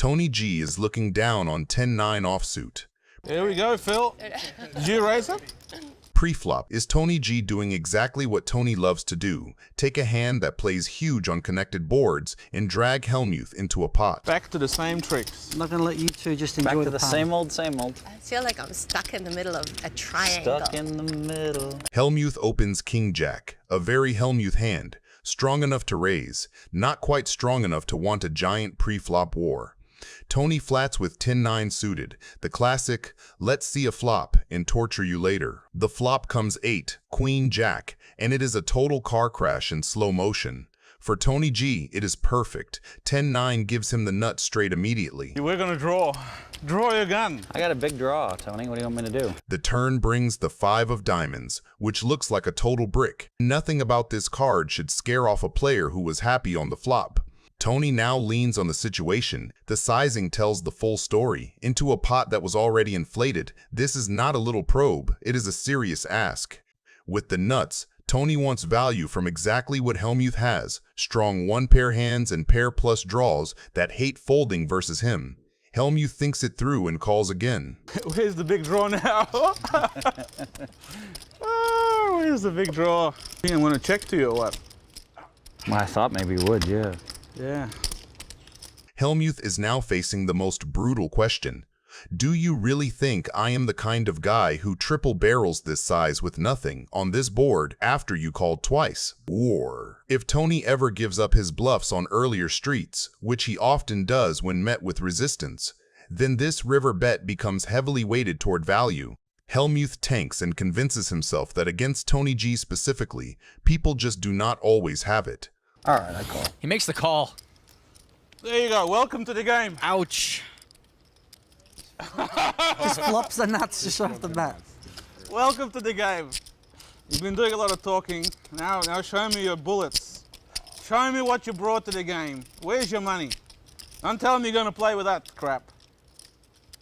Tony G is looking down on 10-9 offsuit. Here we go, Phil. Did you raise it? Pre-flop is Tony G doing exactly what Tony loves to do. Take a hand that plays huge on connected boards and drag Hellmuth into a pot. Back to the same tricks. I'm not going to let you two just enjoy Back to the the same old, same old. I feel like I'm stuck in the middle of a triangle. Stuck in the middle. Hellmuth opens King-Jack, a very Hellmuth hand. Strong enough to raise, not quite strong enough to want a giant pre-flop war. Tony flats with 10-9 suited, the classic, let's see a flop and torture you later. The flop comes 8, Queen-Jack, and it is a total car crash in slow motion. For Tony G, it is perfect. 10-9 gives him the nut straight immediately. We're gonna draw. Draw your gun. I got a big draw, Tony. What do you want me to do? The turn brings the 5 of diamonds, which looks like a total brick. Nothing about this card should scare off a player who was happy on the flop. Tony now leans on the situation. The sizing tells the full story. Into a pot that was already inflated, this is not a little probe, it is a serious ask. With the nuts, Tony wants value from exactly what Hellmuth has, strong 1-pair hands and pair plus draws that hate folding versus him. Hellmuth thinks it through and calls again. Where's the big draw now? Oh, where's the big draw? I'm gonna check to you or what? Well, I thought maybe you would, yeah. Yeah. Hellmuth is now facing the most brutal question. Do you really think I am the kind of guy who triple barrels this size with nothing on this board after you called twice? Or, if Tony ever gives up his bluffs on earlier streets, which he often does when met with resistance, then this river bet becomes heavily weighted toward value. Hellmuth tanks and convinces himself that against Tony G specifically, people just do not always have it. All right, I call. He makes the call. There you go. Welcome to the game. Ouch. Just flops the nuts just off the bat. Welcome to the game. You've been doing a lot of talking. Now show me your bullets. Show me what you brought to the game. Where's your money? Don't tell me you're going to play with that crap.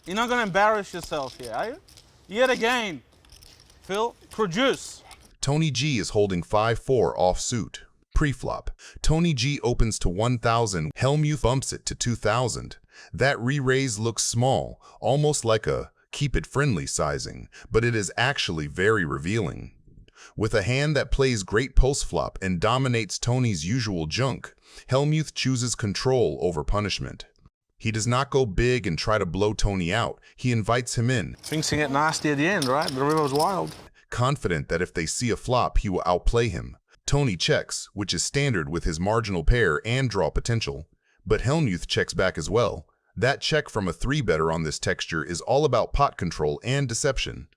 You're not going to embarrass yourself here, are you? Yet again. Phil, produce. Tony G is holding 5-4 offsuit. Pre-flop. Tony G opens to 1,000. Hellmuth bumps it to 2,000. That re-raise looks small, almost like a keep it friendly sizing, but it is actually very revealing. With a hand that plays great post-flop and dominates Tony's usual junk, Hellmuth chooses control over punishment. He does not go big and try to blow Tony out. He invites him in. Things can get nasty at the end, right? The river was wild. Confident that if they see a flop, he will outplay him. Tony checks, which is standard with his marginal pair and draw potential. But Hellmuth checks back as well. That check from a 3-better on this texture is all about pot control and deception.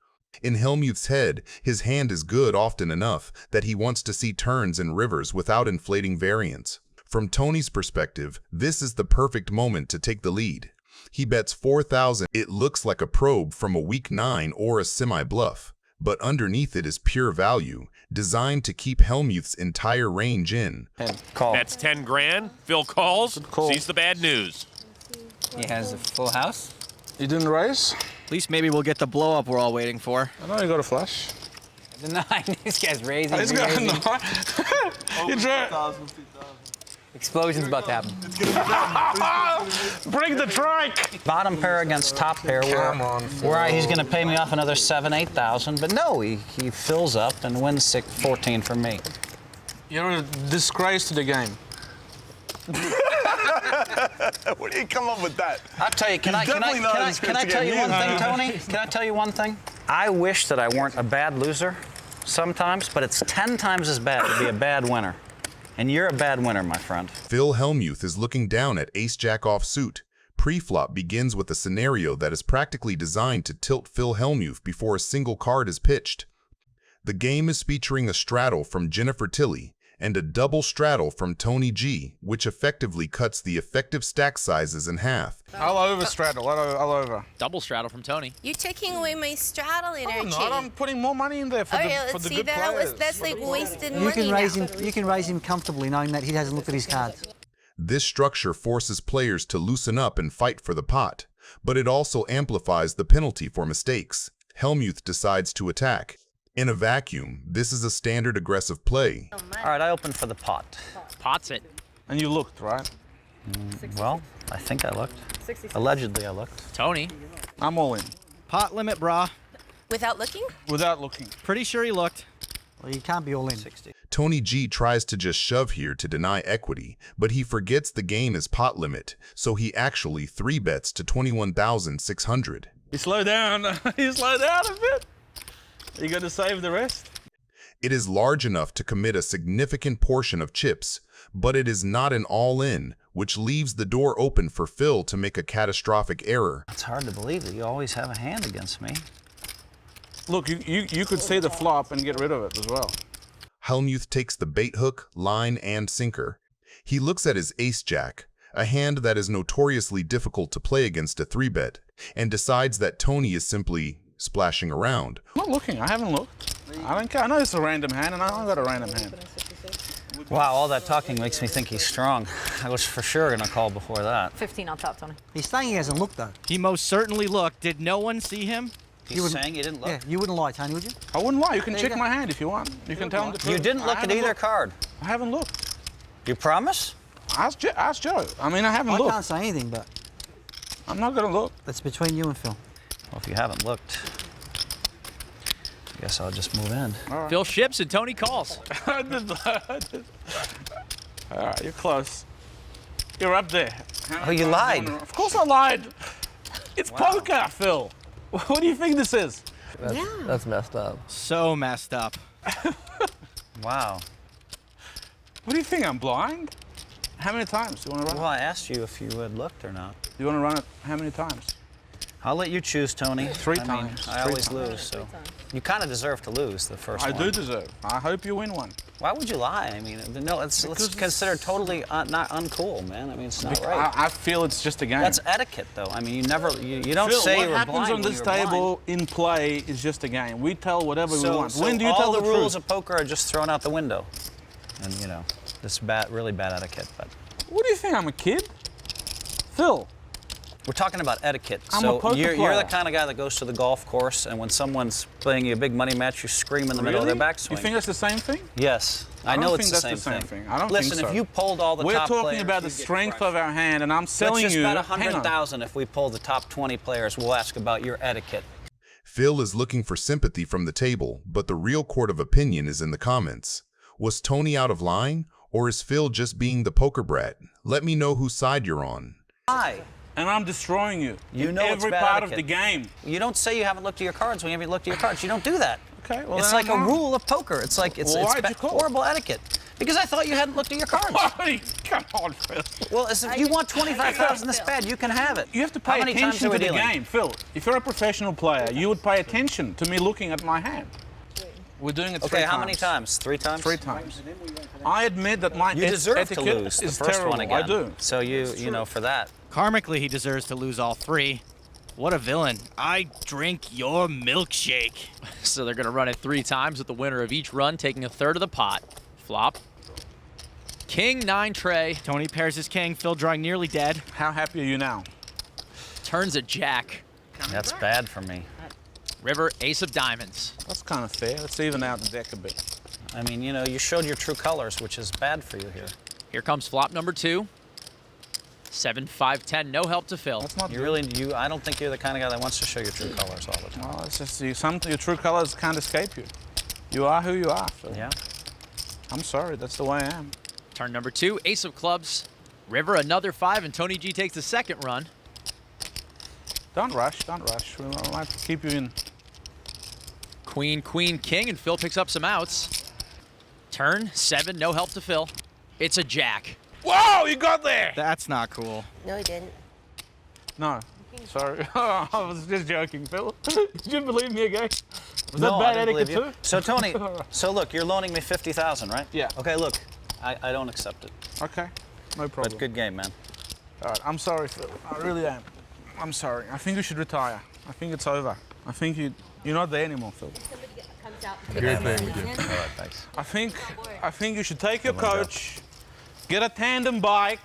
In Hellmuth's head, his hand is good often enough that he wants to see turns and rivers without inflating variance. From Tony's perspective, this is the perfect moment to take the lead. He bets 4,000. It looks like a probe from a weak 9 or a semi-bluff, but underneath it is pure value, designed to keep Hellmuth's entire range in. Call. That's 10 grand. Phil calls, call. sees the bad news. He has a full house. You didn't raise? At least maybe we'll get the blow up we're all waiting for. I know you got a flush. The 9. This guy's raising. He's got a raising. 9. You drew. Explosion's about to happen. Bring the trike. Bottom pair against top pair, where he's going to pay me off another 7,000-8,000, but no, he fills up and wins 14 from me. You're a disgrace to the game. Where do you come up with that? I'll tell you, can I tell you one thing, Tony? Can I tell you one thing? I wish that I weren't a bad loser sometimes, but it's 10 times as bad to be a bad winner. And you're a bad winner, my friend. Phil Hellmuth is looking down at ace-jack offsuit. Pre-flop begins with a scenario that is practically designed to tilt Phil Hellmuth before a single card is pitched. The game is featuring a straddle from Jennifer Tilly and a double straddle from Tony G, which effectively cuts the effective stack sizes in half. All over straddle, all over. Double straddle from Tony. You're taking away my straddle energy. No, I'm putting more money in there for the good players. That's like wasted You money can raise now. him. You can raise him comfortably, knowing that he hasn't looked at his cards. This structure forces players to loosen up and fight for the pot, but it also amplifies the penalty for mistakes. Hellmuth decides to attack. In a vacuum, this is a standard aggressive play. All right, I opened for the pot. Pots it. And you looked, right? Well, I think I looked. Allegedly, I looked. Tony. I'm all in. Pot limit, brah. Without looking? Without looking. Pretty sure he looked. Well, you can't be all in. 60. Tony G tries to just shove here to deny equity, but he forgets the game is pot limit, so he actually 3-bets to 21,600. You slow down. You slow down a bit. You got to save the rest. It is large enough to commit a significant portion of chips, but it is not an all-in, which leaves the door open for Phil to make a catastrophic error. It's hard to believe that you always have a hand against me. Look, you could see the flop and get rid of it as well. Hellmuth takes the bait hook, line, and sinker. He looks at his ace-jack, a hand that is notoriously difficult to play against a 3-bet, and decides that Tony is simply splashing around. I'm not looking. I haven't looked. I don't care. I know it's a random hand, and I got a random hand. Wow, all that talking makes me think he's strong. I was for sure going to call before that. 15 on top, Tony. He's saying he hasn't looked, though. He most certainly looked. Did no one see him? He's saying you didn't look? Yeah, you wouldn't lie, Tony, would you? I wouldn't lie. You can There you check go. my hand if you want. You can tell him the truth. You didn't look I at haven't either looked. card. I haven't looked. You promise? Ask Joe. I mean, I haven't I looked. can't say anything, but I'm not going to look. that's between you and Phil. Well, if you haven't looked, I guess I'll just move in. Phil ships and Tony calls. All right, you're close. You're up there. Oh, you lied. Of course I lied. It's poker, Phil. What do you think this is? That's messed up. So messed up. Wow. What do you think? I'm blind? How many times do you want to run Well, it? I asked you if you had looked or not. You want to run it how many times? I'll let you choose, Tony. Three I times. I Three always times. lose, so. You kind of deserve to lose the first I one. do deserve. I hope you win one. Why would you lie? I mean, no, it's considered totally not uncool, man. I mean, it's not right. I feel it's just a game. That's etiquette, though. I mean, you don't Phil, say what you were happens blind on when this you were blind. table in play is just a game. We tell whatever we want. So When do you all tell the the rules truth? of poker are just thrown out the window, and this really bad etiquette. But What do you think? I'm a kid? Phil. we're talking about etiquette. I'm so a poker you're player. the kind of guy that goes to the golf course, and when someone's playing you a big money match, you scream in the middle of their backswing. You think that's the same thing? Yes, I I know don't it's think the that's same the same thing. thing. I don't Listen, think so. if you polled all the We're top talking players, about the you'd get strength crushed. of our hand, and I'm telling Let's you. just bet hang on. 100,000 if we pull the top 20 players. We'll ask about your etiquette. Phil is looking for sympathy from the table, but the real court of opinion is in the comments. Was Tony out of line, or is Phil just being the poker brat? Let me know whose side you're on. Why? And I'm destroying you. You in know it's every bad part of etiquette. the game. You don't say you haven't looked at your cards when you haven't looked at your cards. You don't do that. Okay, well It's then like I'm a wrong. rule of poker. It's like it's, Well, it's why'd you call? horrible etiquette. Because I thought you hadn't looked at your cards. Come on, Phil. Well, if you want 25,000 this bad, you can have it. You have to How pay many times attention are we to the dealing? game, Phil. If you're a professional player, you would pay attention to me looking at my hand. We're doing it 3 Okay, times. how many times? 3 times? 3 times. I admit that my You deserve to etiquette lose the is first terrible. one again. I do. So for that. Karmically, he deserves to lose all 3. What a villain. I drink your milkshake. So they're going to run it 3 times with the winner of each run taking a third of the pot. Flop. King 9 tray. Tony pairs his king, Phil drawing nearly dead. How happy are you now? Turns a jack. That's bad for me. River ace of diamonds. That's kind of fair. Let's even out the deck a bit. I mean, you showed your true colors, which is bad for you here. Here comes flop number 2. 7, 5, 10. No help to Phil. That's not You good. really, I don't think you're the kind of guy that wants to show your true colors all the time. Well, it's just your true colors can't escape you. You are who you are, Phil. Yeah. I'm sorry. That's the way I am. Turn number 2. Ace of clubs. River another 5, and Tony G takes the second run. Don't rush. Don't rush. We might keep you in. Queen, queen, king, and Phil picks up some outs. Turn 7. No help to Phil. It's a jack. Whoa! You got there. That's not cool. No, he didn't. No. Sorry. I was just joking, Phil. Did you believe me again? Was No, that bad I didn't etiquette believe you. too? So Tony, look, you're loaning me 50,000, right? Yeah. Okay, look, I don't accept it. Okay. No problem. But good game, man. All right. I'm sorry, Phil. I really am. I'm sorry. I think you should retire. I think it's over. I think you're not there anymore, Phil. Good thing we did. All right, thanks. I think you should take your coach, get a tandem bike,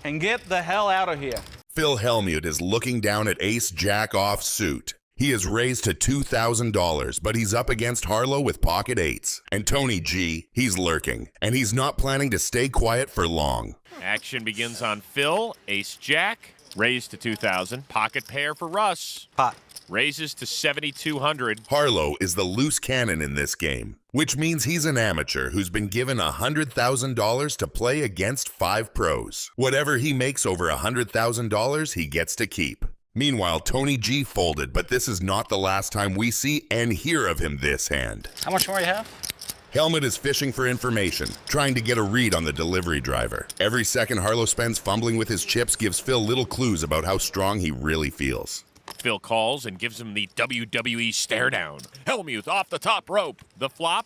and get the hell out of here. Phil Hellmuth is looking down at ace-jack offsuit. He is raised to $2,000, but he's up against Harlow with pocket eights. And Tony G, he's lurking, and he's not planning to stay quiet for long. Action begins on Phil. Ace-Jack, raised to 2,000. Pocket pair for Russ. Pot. Raises to 7,200. Harlow is the loose cannon in this game, which means he's an amateur who's been given $100,000 to play against 5 pros. Whatever he makes over $100,000, he gets to keep. Meanwhile, Tony G folded, but this is not the last time we see and hear of him this hand. How much more you have? Hellmuth is fishing for information, trying to get a read on the delivery driver. Every second Harlow spends fumbling with his chips gives Phil little clues about how strong he really feels. Phil calls and gives him the WWE stare down. Hellmuth off the top rope. The flop,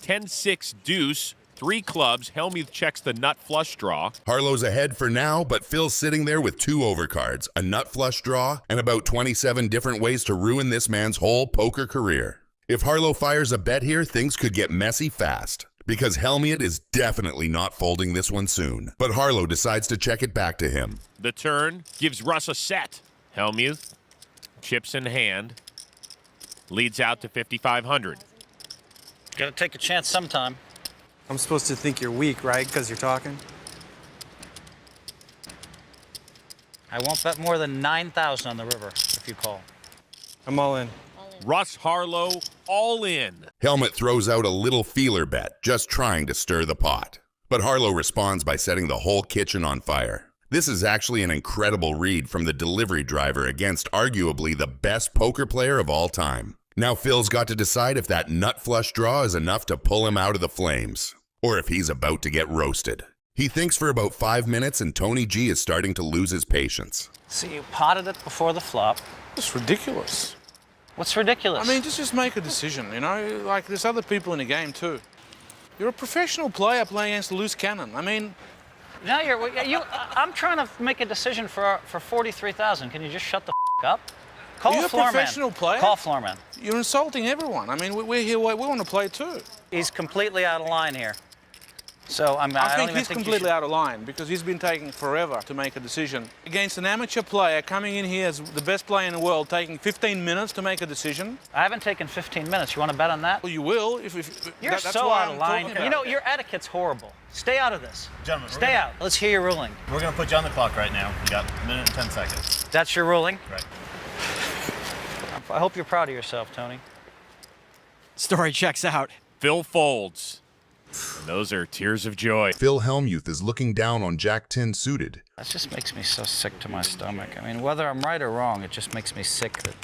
10-6 deuce, 3 clubs. Hellmuth checks the nut flush draw. Harlow's ahead for now, but Phil's sitting there with 2 overcards, a nut flush draw, and about 27 different ways to ruin this man's whole poker career. If Harlow fires a bet here, things could get messy fast, because Hellmuth is definitely not folding this one soon. But Harlow decides to check it back to him. The turn gives Russ a set. Hellmuth, chips in hand, leads out to 5,500. Gotta take a chance sometime. I'm supposed to think you're weak, right? Because you're talking? I won't bet more than 9,000 on the river if you call. I'm all in. Russ Harlow, all in. Hellmuth throws out a little feeler bet, just trying to stir the pot. But Harlow responds by setting the whole kitchen on fire. This is actually an incredible read from the delivery driver against arguably the best poker player of all time. Now Phil's got to decide if that nut flush draw is enough to pull him out of the flames, or if he's about to get roasted. He thinks for about 5 minutes and Tony G is starting to lose his patience. So you potted it before the flop. It's ridiculous. What's ridiculous? I mean, just make a decision, you know? Like, there's other people in the game, too. You're a professional player playing against a loose cannon. I mean... Now I'm trying to make a decision for 43,000. Can you just shut the up? Call You're a a floor professional man. player? Call floor man. You're insulting everyone. I mean, we're here, we want to play, too. He's completely out of line here. So, I think he's completely out of line because he's been taking forever to make a decision. Against an amateur player coming in here as the best player in the world, taking 15 minutes to make a decision. I haven't taken 15 minutes. You want to bet on that? Well, you will. You're that's so why out of I'm line. talking about You know, it. your etiquette's horrible. Stay out of this. Gentlemen, Stay out. Let's hear your ruling. We're going to put you on the clock right now. You got 1 minute and 10 seconds. That's your ruling? Right. I hope you're proud of yourself, Tony. Story checks out. Phil folds. And those are tears of joy. Phil Hellmuth is looking down on Jack 10 suited. That just makes me so sick to my stomach. I mean, whether I'm right or wrong, it just makes me sick that...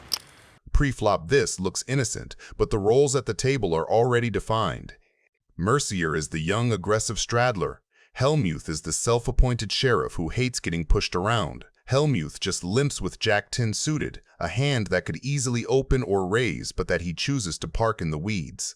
Pre-flop this looks innocent, but the roles at the table are already defined. Mercier is the young, aggressive straddler. Hellmuth is the self-appointed sheriff who hates getting pushed around. Hellmuth just limps with Jack 10 suited, a hand that could easily open or raise, but that he chooses to park in the weeds.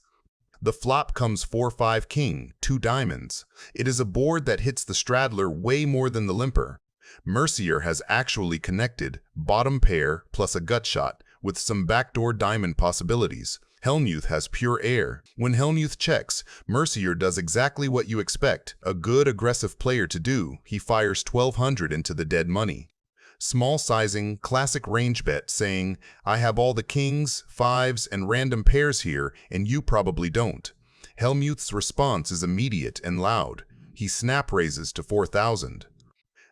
The flop comes 4-5 king, 2 diamonds. It is a board that hits the straddler way more than the limper. Mercier has actually connected, bottom pair plus a gut shot, with some backdoor diamond possibilities. Hellmuth has pure air. When Hellmuth checks, Mercier does exactly what you expect a good aggressive player to do. He fires 1,200 into the dead money. Small sizing, classic range bet saying, I have all the kings, fives, and random pairs here, and you probably don't. Hellmuth's response is immediate and loud. He snap raises to 4,000.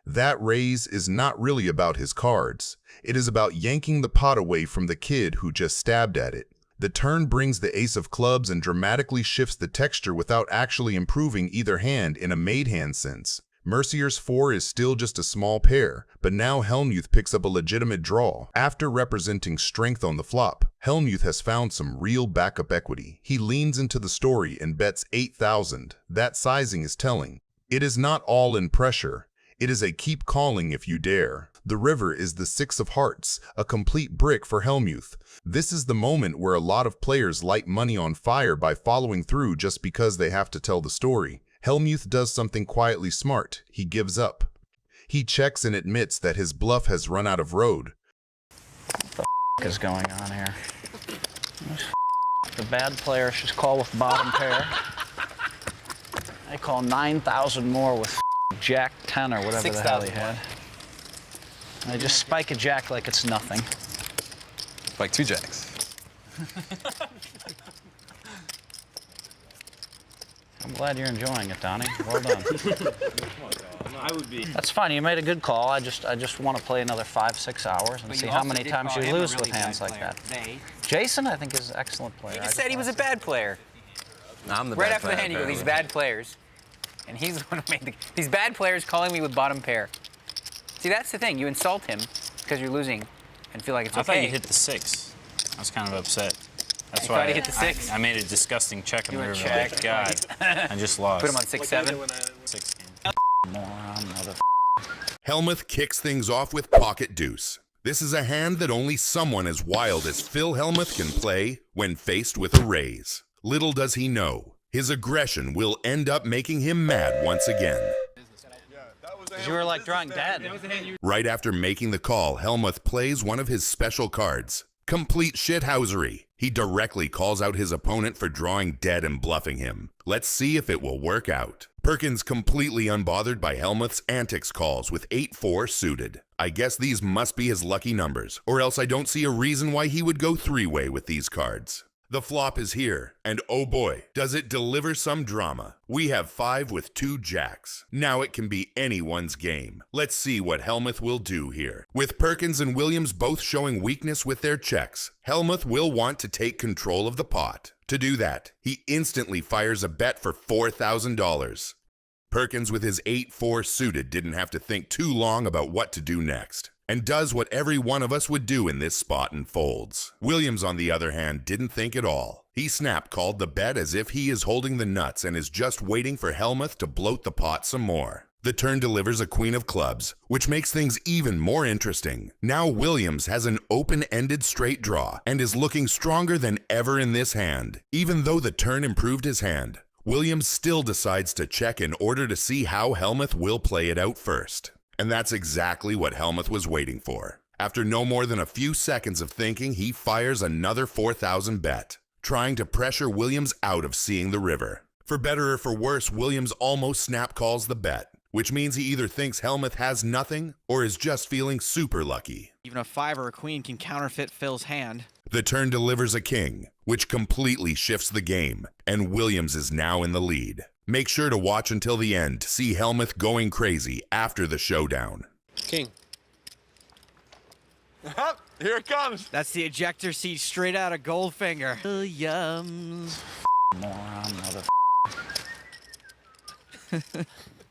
That raise is not really about his cards. It is about yanking the pot away from the kid who just stabbed at it. The turn brings the ace of clubs and dramatically shifts the texture without actually improving either hand in a made hand sense. Mercier's 4 is still just a small pair, but now Hellmuth picks up a legitimate draw. After representing strength on the flop, Hellmuth has found some real backup equity. He leans into the story and bets 8,000. That sizing is telling. It is not all in pressure. It is a keep calling if you dare. The river is the 6 of hearts, a complete brick for Hellmuth. This is the moment where a lot of players light money on fire by following through just because they have to tell the story. Hellmuth does something quietly smart. He gives up. He checks and admits that his bluff has run out of road. What the is going on here? The bad player should call with bottom pair. I call 9,000 more with Jack 10 or whatever the hell he had. I just spike a jack like it's nothing. Like 2 jacks. I'm glad you're enjoying it, Donnie. Well done. That's fine. You made a good call. I just want to play another 5-6 hours and see how many times you lose with hands like that. Jason, I think, is an excellent player. He just said he was a bad player. I'm the Right bad after player, the hand, you go, these apparently. bad players. And he's the one who made these bad players calling me with bottom pair. See, that's the thing. You insult him because you're losing and feel like it's okay. I thought you hit the 6. I was kind of upset. That's You why thought he hit the 6? I made a disgusting check on You the went river. check. God, I just lost. Put him on 6-7. 6 games. Moron, mother. Hellmuth kicks things off with pocket deuce. This is a hand that only someone as wild as Phil Hellmuth can play when faced with a raise. Little does he know, his aggression will end up making him mad once again. You were like drawing dead. Right after making the call, Hellmuth plays one of his special cards. Complete shithousery. He directly calls out his opponent for drawing dead and bluffing him. Let's see if it will work out. Perkins completely unbothered by Hellmuth's antics calls with 8-4 suited. I guess these must be his lucky numbers, or else I don't see a reason why he would go three-way with these cards. The flop is here, and oh boy, does it deliver some drama. We have 5 with 2 jacks. Now it can be anyone's game. Let's see what Hellmuth will do here. With Perkins and Williams both showing weakness with their checks, Hellmuth will want to take control of the pot. To do that, he instantly fires a bet for $4,000. Perkins with his 8-4 suited didn't have to think too long about what to do next, and does what every one of us would do in this spot and folds. Williams, on the other hand, didn't think at all. He snap-called the bet as if he is holding the nuts and is just waiting for Hellmuth to bloat the pot some more. The turn delivers a queen of clubs, which makes things even more interesting. Now Williams has an open-ended straight draw and is looking stronger than ever in this hand. Even though the turn improved his hand, Williams still decides to check in order to see how Hellmuth will play it out first. And that's exactly what Hellmuth was waiting for. After no more than a few seconds of thinking, he fires another 4,000 bet, trying to pressure Williams out of seeing the river. For better or for worse, Williams almost snap calls the bet, which means he either thinks Hellmuth has nothing or is just feeling super lucky. Even a 5 or a queen can counterfeit Phil's hand. The turn delivers a king, which completely shifts the game, and Williams is now in the lead. Make sure to watch until the end to see Hellmuth going crazy after the showdown. King. Here it comes. That's the ejector seat straight out of Goldfinger. Yums. Moron, mother.